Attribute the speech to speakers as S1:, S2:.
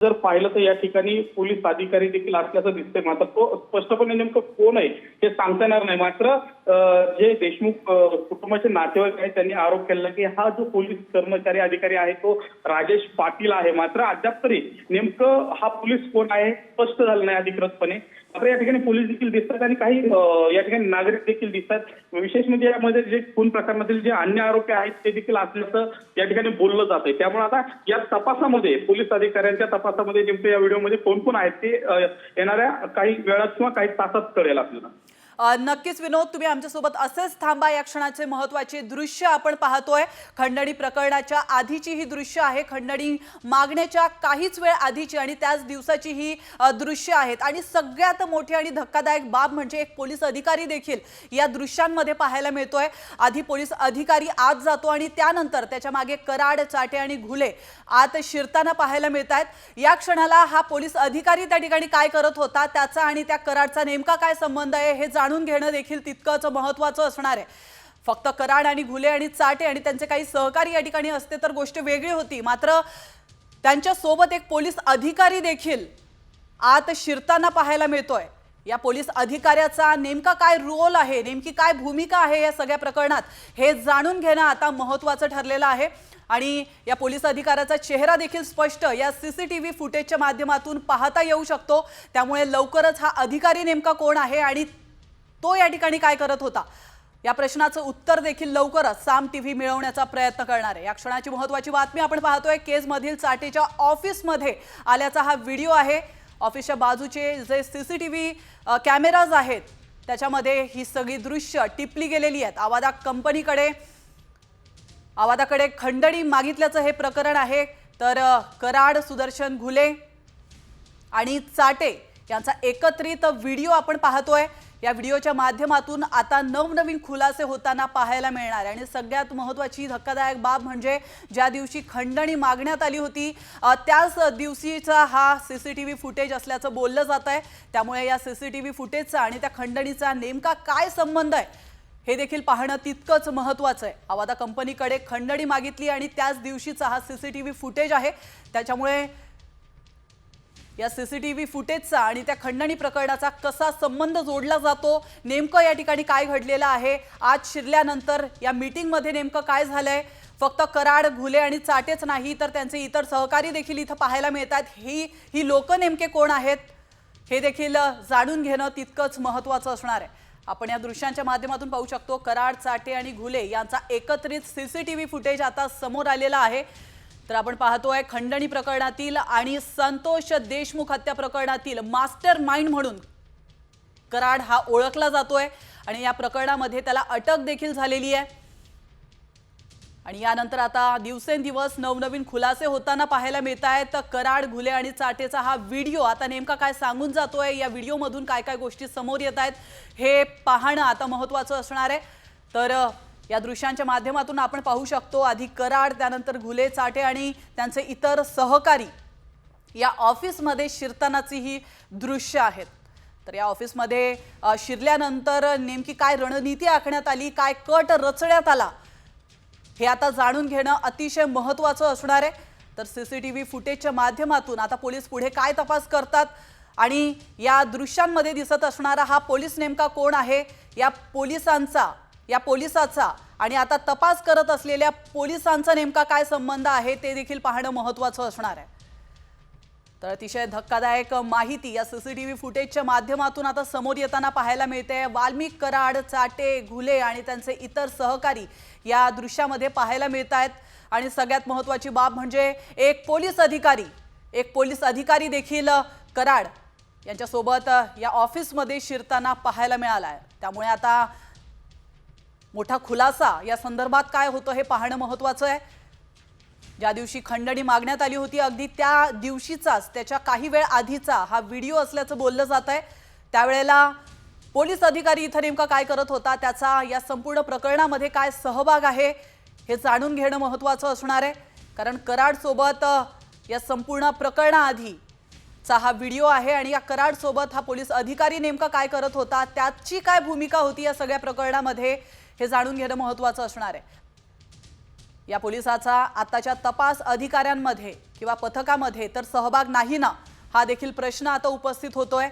S1: जर पाहिलं तर या ठिकाणी पोलीस अधिकारी देखील असल्याचं दिसतंय। मात्र तो स्पष्टपणे नेमकं कोण आहे हे सांगता येणार नाही। मात्र जे देशमुख कुटुंबाचे नातेवाईक आहेत त्यांनी आरोप केला की हा जो पोलीस कर्मचारी अधिकारी आहे तो राजेश पाटील आहे। मात्र अद्याप तरी नेमकं हा पोलीस कोण आहे स्पष्ट झालं नाही अधिकृतपणे। मात्र या ठिकाणी पोलीस देखील दिसतात आणि काही या ठिकाणी नागरिक देखील दिसतात। विशेष म्हणजे यामध्ये जे खून प्रकरणातील जे अन्य आरोपी आहेत ते देखील असल्याचं या ठिकाणी बोललं जात आहे। त्यामुळे आता या तपासामध्ये पोलीस अधिकाऱ्यांच्या तपासामध्ये नेमकं या व्हिडिओमध्ये कोण कोण आहेत ते येणाऱ्या काही वेळात किंवा काही तासात कळेल आपल्याला।
S2: नक्कीच विनोद, तुम्ही आमच्यासोबत असेच थांबा। या क्षणाचे महत्त्वाचे दृश्य आपण पाहतोय। खंडणी प्रकरणाच्या आधीची ही दृश्य आहे, खंडणी मागण्याच्या काहीच वेळ आधीची आणि त्याच दिवसाची ही दृश्य आहेत। आणि सगळ्यात मोठी आणि धक्कादायक बाब म्हणजे एक पोलीस अधिकारी देखील या दृश्यांमध्ये पाहायला मिळतोय। आधी पोलीस अधिकारी आत जातो आणि त्यानंतर त्याच्या मागे कराड, चाटे आणि घुले आत शिरताना पाहायला मिळतात। या क्षणाला हा पोलीस अधिकारी त्या ठिकाणी काय करत होता, त्याचा आणि त्या कराडचा नेमका काय संबंध आहे हे जाणून घेणं देखील तितकंच महत्त्वाचं असणार आहे। फक्त कराड आणि घुले आणि चाटे आणि त्यांचे काही सहकारी या ठिकाणी असते तर गोष्ट वेगळी होती। मात्र त्यांच्या सोबत एक पोलीस अधिकारी देखील आत शिरताना पाहायला मिळतोय। या पोलीस अधिकाऱ्याचा नेमका काय रोल आहे, नेमकी काय भूमिका आहे या सगळ्या प्रकरणात हे जाणून घेणं आता महत्त्वाचं ठरलेलं आहे। आणि या पोलीस अधिकाऱ्याचा चेहरा देखील स्पष्ट या सीसीटीव्ही फुटेजच्या माध्यमातून पाहता येऊ शकतो। त्यामुळे लवकरच हा अधिकारी नेमका कोण आहे आणि तो या ठिकाणी काय करत होता या प्रश्नाचं उत्तर देखील लवकरच साम टीव्ही मिळवण्याचा प्रयत्न करणार आहे। या क्षणाची महत्त्वाची बातमी आपण पाहतोय, केजमधील चाटेच्या ऑफिसमध्ये आल्याचा हा व्हिडिओ आहे। ऑफिसच्या बाजूचे जे सीसीटीव्ही कॅमेराज आहेत त्याच्यामध्ये ही सगळी दृश्य टिपली गेलेली आहेत। आवादाकडे खंडणी मागितल्याचं हे प्रकरण आहे। तर कराड, सुदर्शन घुले आणि चाटे यांचा एकत्रित व्हिडिओ आपण पाहतोय। या व्हिडिओच्या माध्यमातून आता नवनवीन खुलासे होताना पाहायला मिळणार आहे। आणि सगळ्यात महत्त्वाची धक्कादायक बाब म्हणजे ज्या दिवशी खंडणी मागण्यात आली होती त्याच दिवशीचा हा सीसीटीव्ही फुटेज असल्याचं बोललं जात आहे। त्यामुळे या सीसीटीव्ही फुटेजचा आणि त्या खंडणीचा नेमका काय संबंध आहे हे देखील पाहणं तितकंच महत्त्वाचं आहे। आवादा कंपनीकडे खंडणी मागितली आणि त्याच दिवशीचा हा सीसीटीव्ही फुटेज आहे। त्याच्यामुळे या सीसीटीव्ही फुटेजचा आणि त्या खंडणी प्रकरणाचा कसा संबंध जोडला जातो, नेमकं या ठिकाणी काय घडलेलं आहे, आज शिरल्यानंतर या मीटिंगमध्ये नेमकं काय झालंय, फक्त कराड, घुले आणि चाटेच नाही तर त्यांचे इतर सहकारी देखील इथं पाहायला मिळतात। ही लोक नेमके कोण आहेत हे देखील जाणून घेणं तितकंच महत्त्वाचं असणार आहे। आपण या दृश्यांच्या माध्यमातून पाहू शकतो, कराड, चाटे आणि घुले यांचा एकत्रित सीसीटीव्ही फुटेज आता समोर आलेला आहे। तर आपण पाहतोय खंडणी प्रकरणातील आणि संतोष देशमुख हत्या प्रकरणातील मास्टर माइंड म्हणून कराड हा ओळखला जातोय आणि या प्रकरणामध्ये त्याला अटक देखील झालेली आहे। आणि यानंतर आता दिवसेंदिवस नवनवीन खुलासे होताना पाहायला मिळत आहेत। कराड, घुले आणि चाटेचा हा व्हिडिओ आता नेमका काय सांगून जातोय, या व्हिडिओमधून काय काय गोष्टी समोर येत आहेत हे पाहणं आता महत्त्वाचं असणार आहे। तर या दृश्यांच्या माध्यमातून आपण पाहू शकतो, आधी कराड, त्यानंतर घुले, चाटे आणि त्यांचे इतर सहकारी या ऑफिसमध्ये शिरतानाची ही दृश्य आहेत। तर या ऑफिसमध्ये शिरल्यानंतर नेमकी काय रणनीती आखण्यात आली, काय कट रचण्यात आला हे आता जाणून घेणं अतिशय महत्त्वाचं असणार आहे। तर सीसीटीव्ही फुटेजच्या माध्यमातून आता पोलीस पुढे काय तपास करतात आणि या दृश्यांमध्ये दिसत असणारा हा पोलीस नेमका कोण आहे, या पोलिसाचा आणि आता तपास करत असलेल्या पोलिसांचा नेमका काय संबंध आहे ते देखील पाहणं महत्त्वाचं असणार आहे। तर अतिशय धक्कादायक माहिती या सीसीटीव्ही फुटेजच्या माध्यमातून आता समोर येताना पाहायला मिळते। वाल्मिक, कराड, चाटे, घुले आणि त्यांचे इतर सहकारी या दृश्यामध्ये पाहायला मिळत आहेत। आणि सगळ्यात महत्त्वाची बाब म्हणजे एक पोलीस अधिकारी देखील कराड यांच्यासोबत या ऑफिसमध्ये शिरताना पाहायला मिळाला आहे। त्यामुळे आता मोठा खुलासा या संदर्भात काय होतं हे पाहणं महत्त्वाचं आहे। ज्या दिवशी खंडणी मागण्यात आली होती अगदी त्या दिवशीचाच, त्याच्या काही वेळ आधीचा हा व्हिडिओ असल्याचं बोललं जात आहे। त्यावेळेला पोलीस अधिकारी इथं नेमका काय करत होता, त्याचा या संपूर्ण प्रकरणामध्ये काय सहभाग आहे हे जाणून घेणं महत्त्वाचं असणार आहे। कारण कराड सोबत या संपूर्ण प्रकरणाआधीचा हा व्हिडिओ आहे आणि या कराड सोबत हा पोलीस अधिकारी नेमका काय करत होता, त्याची काय भूमिका होती या सगळ्या प्रकरणामध्ये हे जाणून घेणं महत्त्वाचं असणार आहे। या पोलिसाचा आताच्या तपास अधिकाऱ्यांमध्ये किंवा पथकामध्ये तर सहभाग नाही ना, हा देखील प्रश्न आता उपस्थित होतोय।